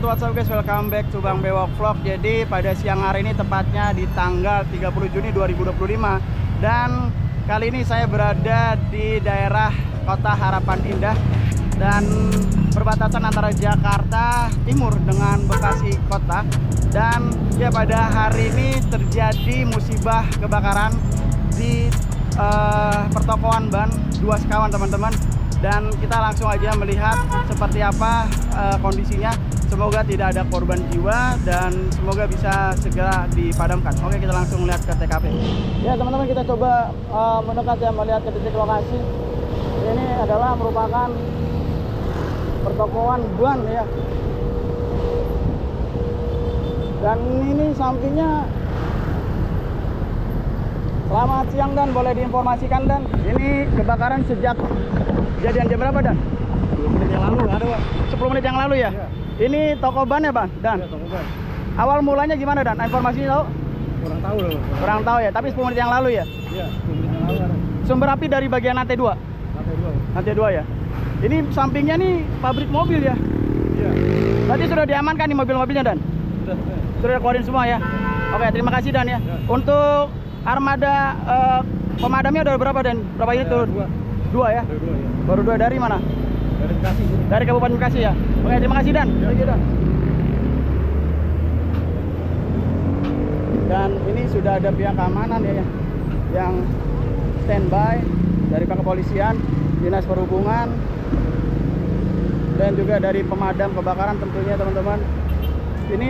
wabarakatuh. What's up guys, welcome back to Bang Bewok Vlog. Jadi pada siang hari ini, tepatnya di tanggal 30 Juni 2025, dan kali ini saya berada di daerah Kota Harapan Indah dan perbatasan antara Jakarta Timur dengan Bekasi Kota. Dan ya, pada hari ini terjadi musibah kebakaran di pertokoan ban 2 Sekawan, teman-teman. Dan kita langsung aja melihat seperti apa kondisinya. Semoga tidak ada korban jiwa dan semoga bisa segera dipadamkan. Oke, kita langsung lihat ke TKP. Ya teman-teman, kita coba mendekat ya, melihat ke titik lokasi. Ini adalah merupakan pertokoan ban ya. Dan ini sampingnya. Selamat siang Dan, boleh diinformasikan Dan, ini kebakaran sejak kejadian jam berapa Dan? 10 menit yang lalu ada Pak. 10 menit yang lalu ya? Iya. Ini toko ban ya Bang? Dan? Iya, toko ban. Awal mulanya gimana Dan? Informasinya tahu? Kurang tahu loh. Kurang tahu ya, tapi 10 menit yang lalu ya? Iya, 10 menit yang lalu ada. Sumber api dari bagian lantai 2? Lantai 2. Lantai 2 ya? Ini sampingnya nih pabrik mobil ya? Iya. Berarti sudah diamankan nih mobil-mobilnya Dan? Sudah. Sudah keluarin semua ya? Oke, terima kasih Dan ya. Untuk armada pemadamnya udah berapa Dan? Berapa itu? 2 ya? Ada 2 ya. Baru 2 dari mana? Dari Bekasi. Dari Kabupaten Bekasi ya? Oke, terima kasih Dan. Ya. Thank you, Dan. Dan ini sudah ada pihak keamanan ya, yang standby dari pihak kepolisian, dinas perhubungan, dan juga dari pemadam kebakaran tentunya teman-teman. Ini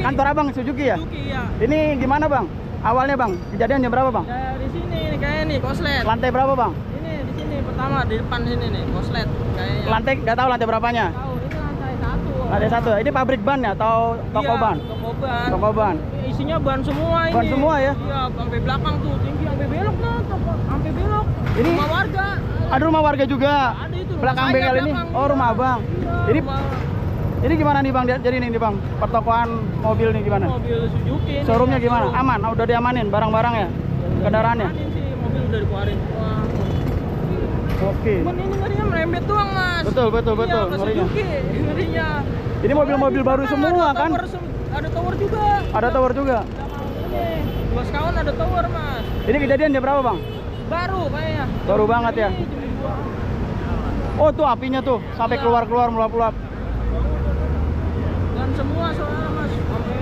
kantor Abang Suzuki ya? Suzuki ya. Ini gimana Bang? Awalnya Bang, kejadiannya berapa Bang? Dari sini nih kayaknya nih koslet. Lantai berapa Bang? Ini di sini pertama di depan sini nih koslet kayaknya. Lantai nggak tahu lantai berapanya? Tahu ini lantai 1. Lantai 1. Ini pabrik ban ya atau toko Iya, ban? Toko ban. Toko ban. Isinya ban semua ini. Ban semua ya? Iya, sampai belakang tuh tinggi sampai belok tuh, sampai belok. Ini Rumah warga. ada rumah warga juga. Ada itu. Belakang rumah saya bengkel ini. belakang. Oh, rumah Abang. Iya, Ini rumah- Ini gimana nih Bang? Jadi nih Bang, pertokoan mobil nih gimana? mobil Suzuki. ini. Showroomnya gimana? Showroom. Aman? Udah diamanin barang-barang ya? Kendaraannya? Amanin sih, mobil udah dikeluarin semua. Oke. Cuman ini ngerinya merembet doang Mas. Betul. Iya, ke Ngerinya. Suzuki ngerinya. Ini mobil-mobil baru semua kan? Ada tower juga. Ada tower juga. Ini 2 Sekawan ada tower Mas. Ini kejadian jam berapa Bang? Baru kayaknya. Baru banget ya? Ini jam 2. Oh tuh apinya tuh, sampai Iya. keluar mulap-mulap. Dan semua soalnya Mas. Sampai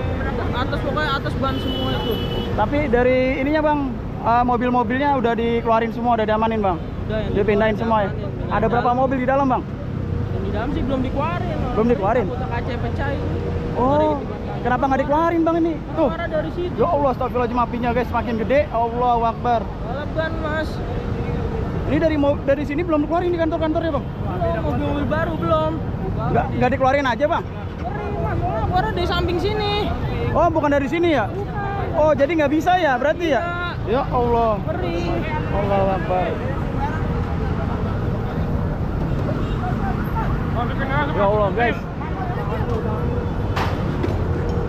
atas, pokoknya atas ban semua itu. Tapi dari ininya Bang, mobil-mobilnya udah dikeluarin semua, udah diamanin Bang? Udah yang Dipindahin semua ya? Ada berapa mobil di dalam Bang? Yang di dalam sih belum dikeluarin. Belum dikeluarin? Takut kaca pecah itu. Oh, kenapa nggak dikeluarin Bang ini? Tuh. Karena dari situ. Ya Allah, astagfirullahaladzim, apinya guys semakin gede. Allahu Akbar. Malah ban Mas. Ini dari sini belum dikeluarin di kantor-kantornya Bang? Belum, mobil baru belum. Nggak dikeluarin aja Bang? Ngeri Mas, soalnya keluar dari samping sini. Oh, bukan dari sini ya? Bukan. Oh, jadi nggak bisa ya berarti ya? Ya Allah. Ngeri. Allahu Akbar. Ya Allah guys.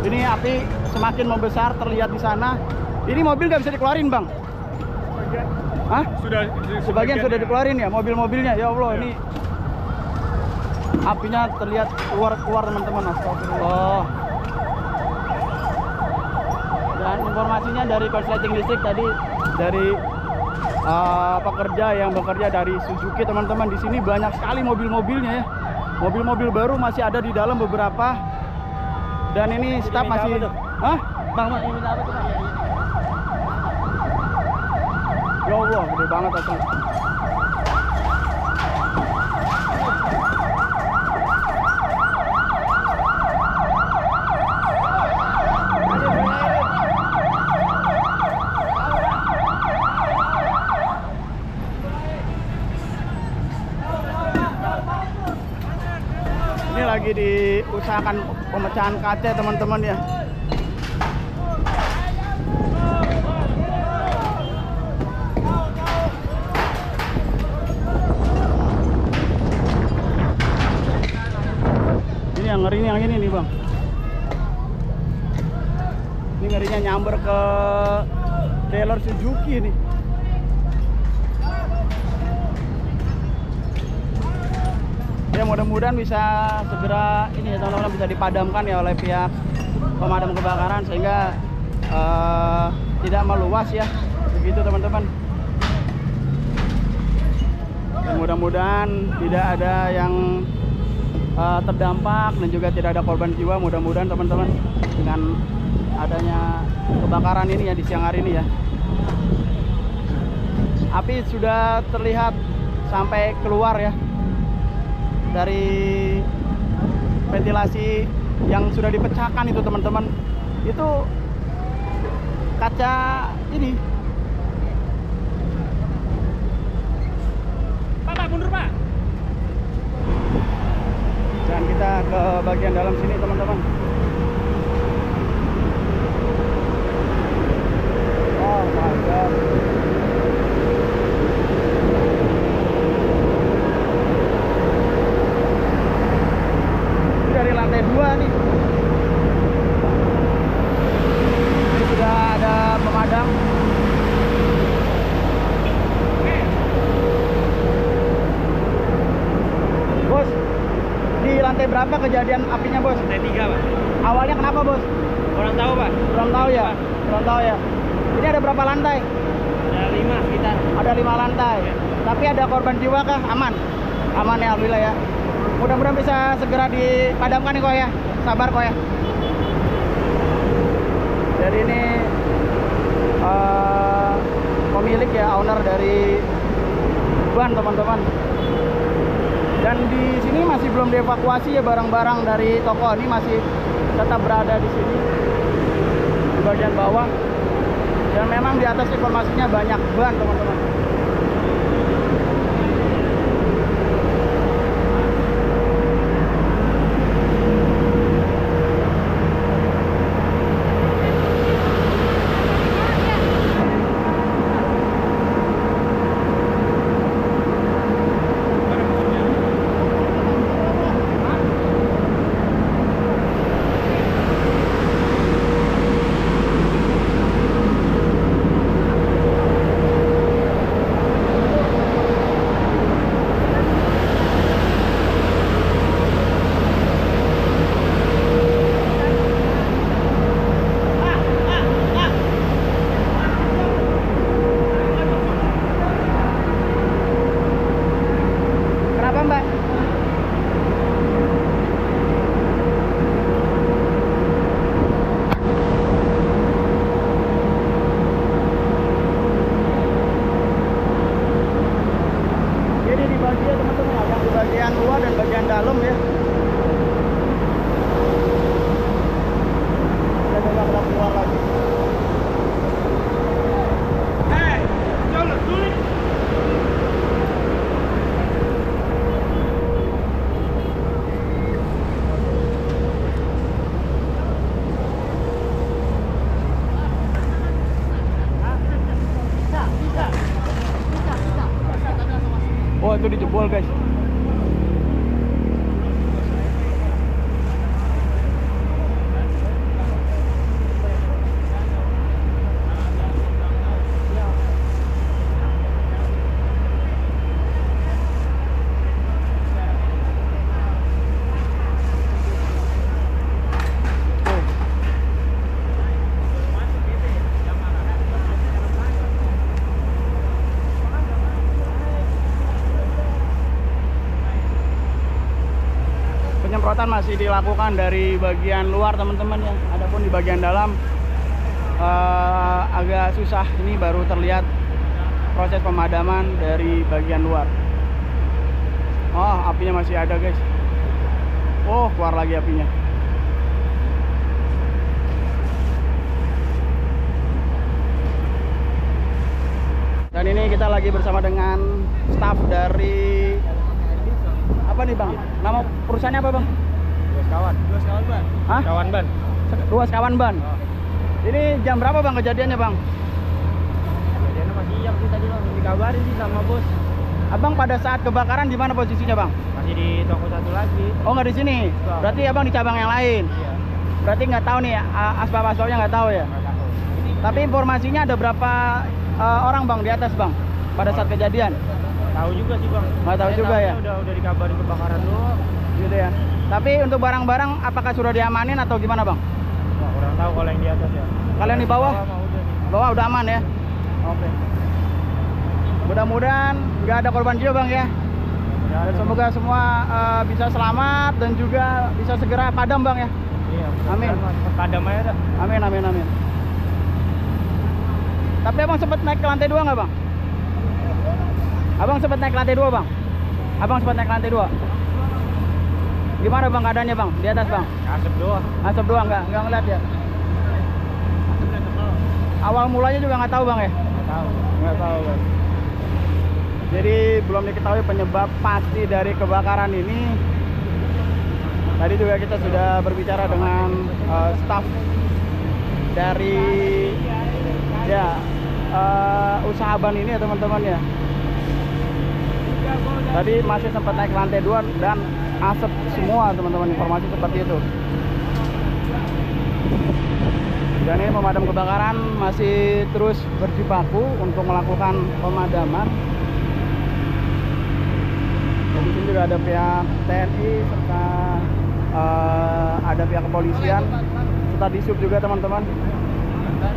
Ini api semakin membesar terlihat di sana. Ini mobil nggak bisa dikeluarin Bang? Hah? Sebagian sudah dikeluarin ya mobil-mobilnya. Ya Allah, ini apinya terlihat keluar teman-teman. Astagfirullah. Dan informasinya dari korsleting listrik tadi dari pekerja yang bekerja dari Suzuki teman-teman. Di sini banyak sekali mobil-mobilnya ya. Mobil-mobil baru masih ada di dalam beberapa. Dan ini staf masih. Hah? Bang, ini minta apa tuh Bang? Ya Allah, gede banget asli. Ini lagi diusahakan pemecahan kaca teman-teman ya. Yang ngeri yang ini nih Bang. Ini ngerinya nyamber ke dealer Suzuki nih. Ya mudah-mudahan bisa segera ini ya teman-teman, bisa dipadamkan ya oleh pihak pemadam kebakaran sehingga tidak meluas ya, begitu teman-teman. Mudah-mudahan tidak ada yang terdampak dan juga tidak ada korban jiwa. Mudah-mudahan teman-teman dengan adanya kebakaran ini ya di siang hari ini ya. Api sudah terlihat sampai keluar ya dari ventilasi yang sudah dipecahkan itu teman-teman. Itu kaca ini. Pak, mundur Pak. Dan kita ke bagian dalam sini teman-teman. Oh my god. Ini dari lantai 2 nih. Ini sudah ada pemadam. Bos, di lantai berapa kejadian apinya bos? Lantai 3 Pak. Awalnya kenapa bos? Kurang tahu Pak. Belum tahu ya? Belum tahu ya. Ini ada berapa lantai? Ada 5 sekitar. Ada 5 lantai. Tapi ada korban jiwa kah? Aman? Aman ya, alhamdulillah ya. Mudah-mudahan bisa segera dipadamkan nih kok ya. Sabar kok ya. Jadi ini pemilik ya, owner dari ban teman-teman. Dan di sini masih belum dievakuasi ya, barang-barang dari toko ini masih tetap berada di sini di bagian bawah. Dan memang di atas informasinya banyak ban teman-teman. Bagian luar dan bagian dalam ya. Kita coba keluar lagi. Jangan sulit. Oh, itu dijebol guys. Penyemprotan masih dilakukan dari bagian luar teman-teman ya. Adapun di bagian dalam agak susah. Ini baru terlihat proses pemadaman dari bagian luar. Oh, apinya masih ada guys. Oh, keluar lagi apinya. Dan ini kita lagi bersama dengan staf dari apa nih bang? Nama perusahaannya apa bang? Ruas Kawan Ban. Hah? Kawan Ban. Ruas Kawan Ban. Oh. Ini jam berapa bang kejadiannya bang? Kejadiannya masih jam sih tadi bang, dikabarin sih sama bos. Abang pada saat kebakaran di mana posisinya bang? Masih di toko satu lagi. Oh nggak di sini? Bang. Berarti abang di cabang yang lain? Iya. Berarti nggak tahu nih asbab-asbabnya nggak tahu ya? Nggak tahu. Tapi informasinya ada berapa orang bang di atas bang pada saat kejadian? tahu juga sih bang. Nggak tahu Saya juga ya? tahunya Udah dikabarin kebakaran doang. Gitu ya. Tapi untuk barang-barang apakah sudah diamanin atau gimana bang? Wah, kurang tahu kalau yang di atas ya. Kalian di bawah? Mah udah nih. Bawah udah aman ya? Oke. Mudah-mudahan nggak ada korban jiwa bang ya. Udah Dan ada, semoga semua bisa selamat dan juga bisa segera padam bang ya. Bang. Iya. Amin. Padam aja dah. Amin amin amin. Tapi abang sempat naik ke lantai 2 nggak bang? Abang sempat naik ke lantai 2 bang? Abang sempat naik ke lantai 2? Gimana bang keadaannya bang? Di atas bang? Asap doang. Asap doang nggak ngeliat ya? Awal mulanya juga nggak tahu bang ya? Nggak tahu. Nggak tahu bang. Jadi belum diketahui penyebab pasti dari kebakaran ini. Tadi juga kita sudah berbicara dengan staf dari ya usaha ban ini ya teman-teman ya. Tadi masih sempat naik ke lantai 2 dan asap semua teman-teman, informasi seperti itu. Dan ini pemadam kebakaran masih terus berjibaku untuk melakukan pemadaman. Di sini juga ada pihak TNI serta ada pihak kepolisian serta Disub juga teman-teman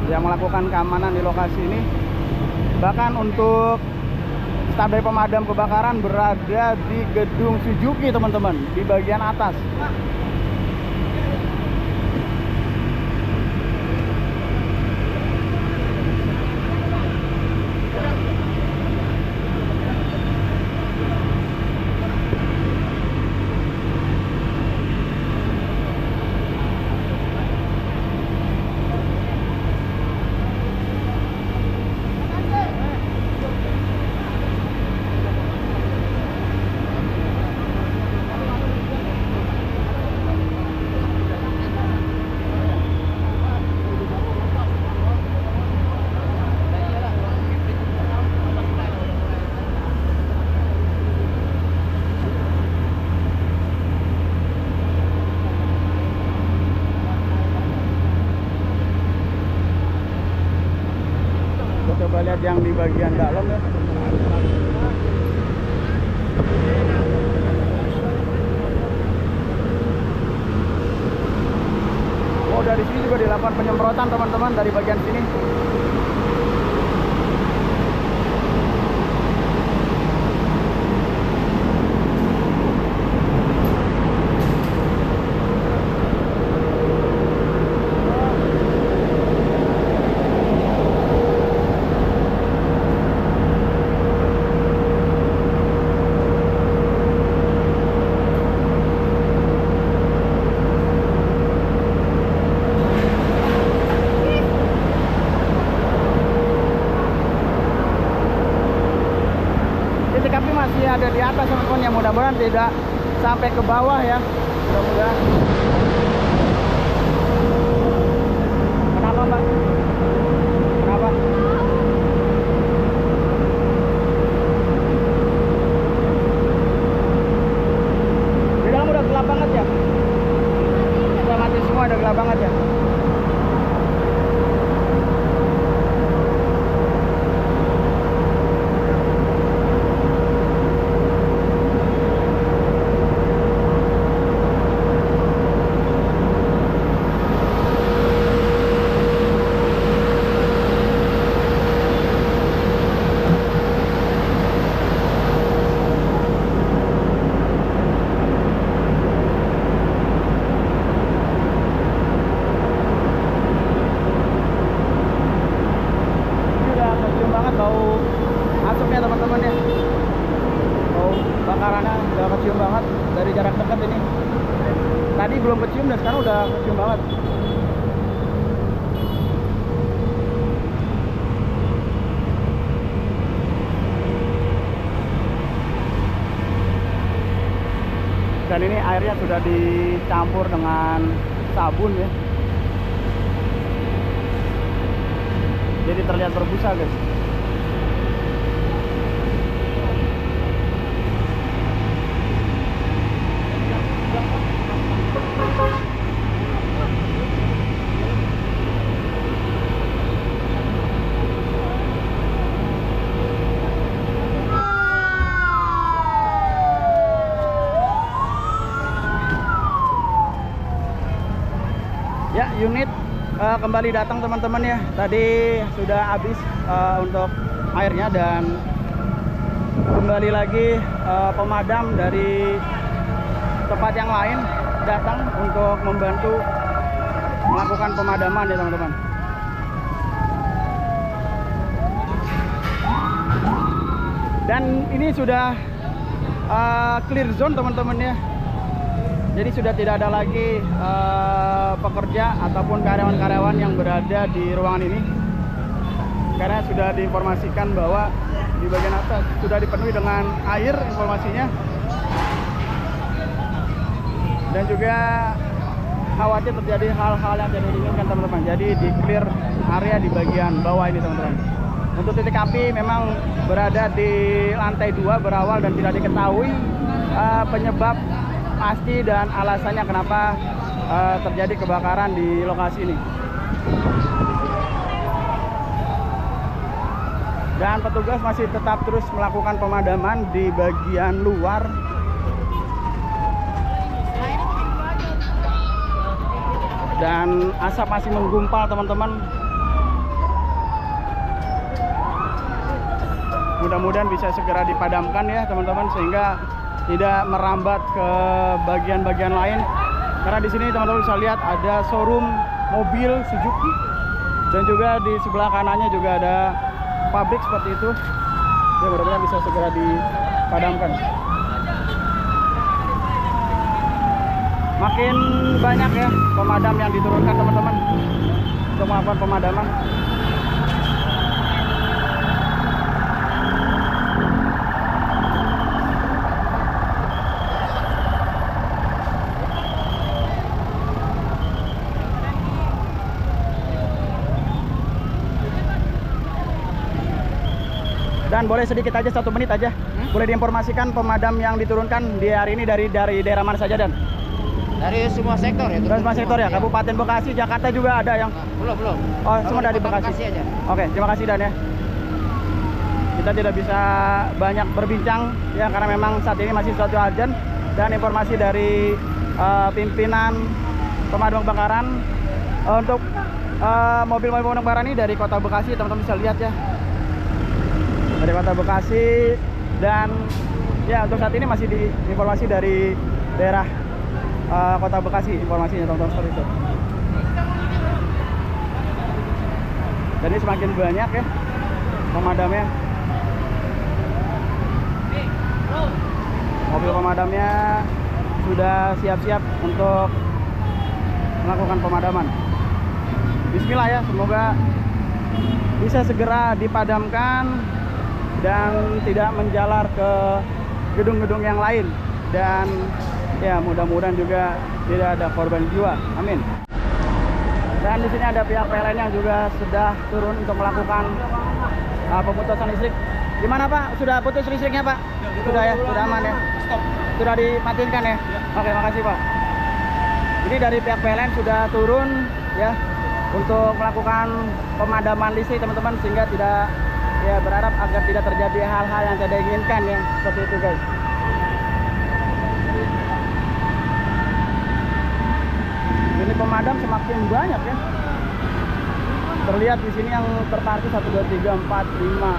yang melakukan keamanan di lokasi ini. Bahkan untuk staf dari pemadam kebakaran berada di gedung Suzuki teman-teman, di bagian atas. Coba lihat yang di bagian dalam ya. Oh, dari sini juga dilakukan penyemprotan teman-teman dari bagian sini. Titik api masih ada di atas teman-teman ya, mudah-mudahan tidak sampai ke bawah ya, mudah-mudahan. Kenapa mbak? Kenapa? Di dalam udah gelap banget ya? Udah mati semua, udah gelap banget ya? Bau asapnya teman-teman ya, bau bakarannya udah kecium banget dari jarak dekat ini. Tadi belum kecium dan sekarang udah kecium banget. Dan ini airnya sudah dicampur dengan sabun ya, jadi terlihat berbusa guys. unit kembali datang teman-teman ya. Tadi sudah habis untuk airnya dan kembali lagi pemadam dari tempat yang lain datang untuk membantu melakukan pemadaman ya teman-teman. Dan ini sudah clear zone teman-teman ya. Jadi sudah tidak ada lagi pekerja ataupun karyawan-karyawan yang berada di ruangan ini, karena sudah diinformasikan bahwa di bagian atas sudah dipenuhi dengan air informasinya, dan juga khawatir terjadi hal-hal yang tidak diinginkan teman-teman. Jadi di clear area di bagian bawah ini teman-teman. Untuk titik api memang berada di lantai 2 berawal dan tidak diketahui penyebab pasti dan alasannya kenapa terjadi kebakaran di lokasi ini. Dan petugas masih tetap terus melakukan pemadaman di bagian luar. Dan asap masih menggumpal teman-teman. Mudah-mudahan bisa segera dipadamkan ya teman-teman, sehingga tidak merambat ke bagian-bagian lain. Karena di sini teman-teman bisa lihat ada showroom mobil Suzuki, dan juga di sebelah kanannya juga ada pabrik seperti itu. Ya, mudah-mudahan bisa segera dipadamkan. Makin banyak ya pemadam yang diturunkan teman-teman untuk melakukan pemadaman. Dan boleh sedikit aja, 1 menit aja, boleh diinformasikan pemadam yang diturunkan di hari ini dari daerah mana saja, Dan? Dari semua sektor ya. Dari semua sektor ya. Kabupaten Bekasi, Jakarta juga ada yang? Belum. Oh, semua dari Bekasi aja. Oke, terima kasih Dan ya. Kita tidak bisa banyak berbincang ya, karena memang saat ini masih suatu urgent. Dan informasi dari pimpinan pemadam kebakaran untuk mobil-mobil pemadam kebakaran ini dari Kota Bekasi, teman-teman bisa lihat ya. Dari Kota Bekasi, dan ya untuk saat ini masih diinformasi dari daerah Kota Bekasi informasinya teman-teman, seperti itu. Dan ini semakin banyak ya pemadamnya. Mobil pemadamnya sudah siap-siap untuk melakukan pemadaman. Bismillah ya, semoga bisa segera dipadamkan dan tidak menjalar ke gedung-gedung yang lain, dan ya mudah-mudahan juga tidak ada korban jiwa. Amin. Dan di sini ada pihak PLN yang juga sudah turun untuk melakukan pemutusan listrik. Gimana Pak? Sudah putus listriknya Pak? Sudah ya? Sudah aman ya? Sudah dimatiin ya? Oke, makasih Pak. Ini dari pihak PLN sudah turun ya untuk melakukan pemadaman listrik teman-teman, sehingga tidak, ya berharap agar tidak terjadi hal-hal yang tidak diinginkan ya, seperti itu guys. Ini pemadam semakin banyak ya. Terlihat di sini yang terparkir 1, 2, 3, 4, 5,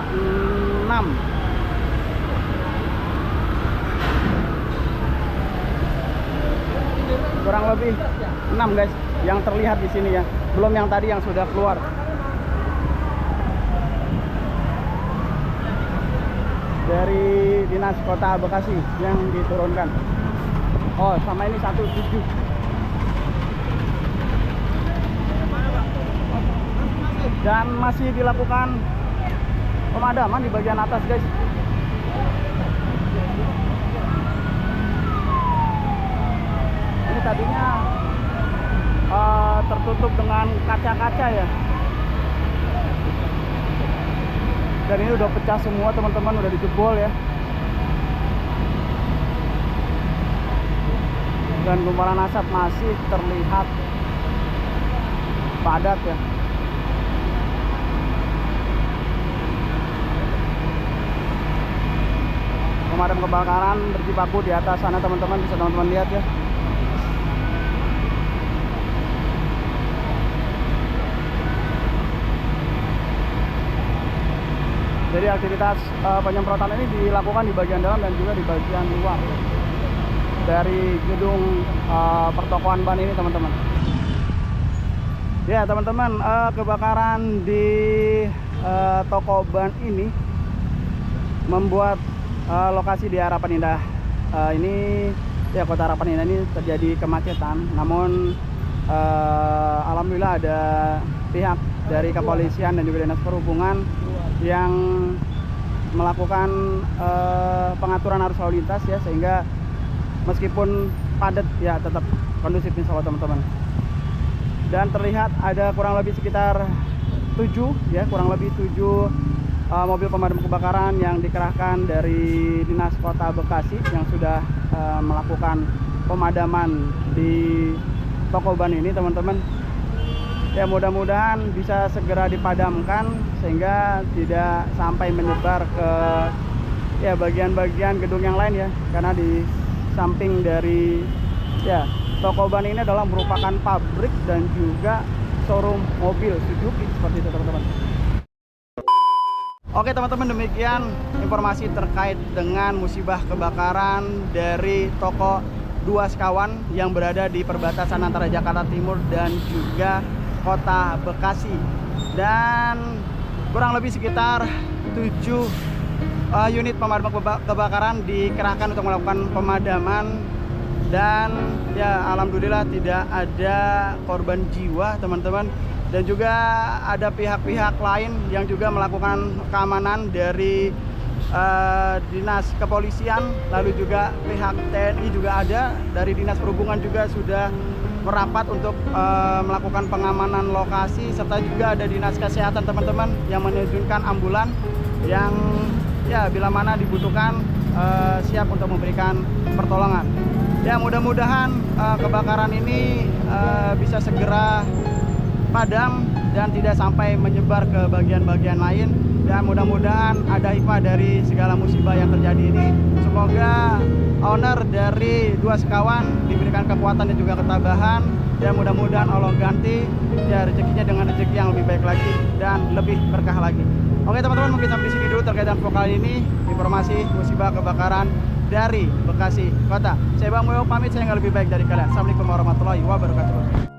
6. Kurang lebih 6 guys yang terlihat di sini ya. Belum yang tadi yang sudah keluar. Dari Dinas Kota Bekasi yang diturunkan. Oh, sama ini 17. Dan masih dilakukan pemadaman di bagian atas guys. Ini tadinya tertutup dengan kaca-kaca ya, dan ini udah pecah semua teman-teman, udah dijebol ya. Dan gumpalan asap masih terlihat padat ya. Pemadam kebakaran berjibaku di atas sana teman-teman, bisa teman-teman lihat ya. Jadi aktivitas penyemprotan ini dilakukan di bagian dalam dan juga di bagian luar dari gedung pertokoan ban ini, teman-teman. Ya, teman-teman, kebakaran di toko ban ini membuat lokasi di Harapan Indah ini, ya, Kota Harapan Indah ini terjadi kemacetan. Namun alhamdulillah ada pihak dari kepolisian dan juga dinas perhubungan yang melakukan pengaturan arus lalu lintas, ya, sehingga meskipun padat, ya, tetap kondusif insya Allah, teman-teman. Dan terlihat ada kurang lebih sekitar 7 mobil pemadam kebakaran yang dikerahkan dari Dinas Kota Bekasi yang sudah melakukan pemadaman di toko ban ini, teman-teman. Ya, mudah-mudahan bisa segera dipadamkan sehingga tidak sampai menyebar ke, ya, bagian-bagian gedung yang lain, ya, karena di samping dari, ya, toko ban ini adalah merupakan pabrik dan juga showroom mobil Suzuki seperti itu, teman-teman. Oke, teman-teman, demikian informasi terkait dengan musibah kebakaran dari toko Dua Sekawan yang berada di perbatasan antara Jakarta Timur dan juga Kota Bekasi. Dan kurang lebih sekitar 7 unit pemadam kebakaran dikerahkan untuk melakukan pemadaman. Dan, ya, alhamdulillah tidak ada korban jiwa, teman-teman. Dan juga ada pihak-pihak lain yang juga melakukan keamanan dari dinas kepolisian, lalu juga pihak TNI juga ada, dari dinas perhubungan juga sudah merapat untuk melakukan pengamanan lokasi, serta juga ada dinas kesehatan, teman-teman, yang menerjunkan ambulan yang, ya, bila mana dibutuhkan siap untuk memberikan pertolongan. Ya, mudah-mudahan kebakaran ini bisa segera padam dan tidak sampai menyebar ke bagian-bagian lain. Dan mudah-mudahan ada hikmah dari segala musibah yang terjadi ini. Semoga owner dari Dua Sekawan diberikan kekuatan dan juga ketabahan. Dan mudah-mudahan Allah ganti, ya, rezekinya dengan rezeki yang lebih baik lagi dan lebih berkah lagi. Oke, teman-teman, mungkin sampai di sini dulu terkait dengan vokal ini, informasi musibah kebakaran dari Bekasi Kota. Saya Bang Moyo pamit, saya nggak lebih baik dari kalian. Assalamualaikum warahmatullahi wabarakatuh.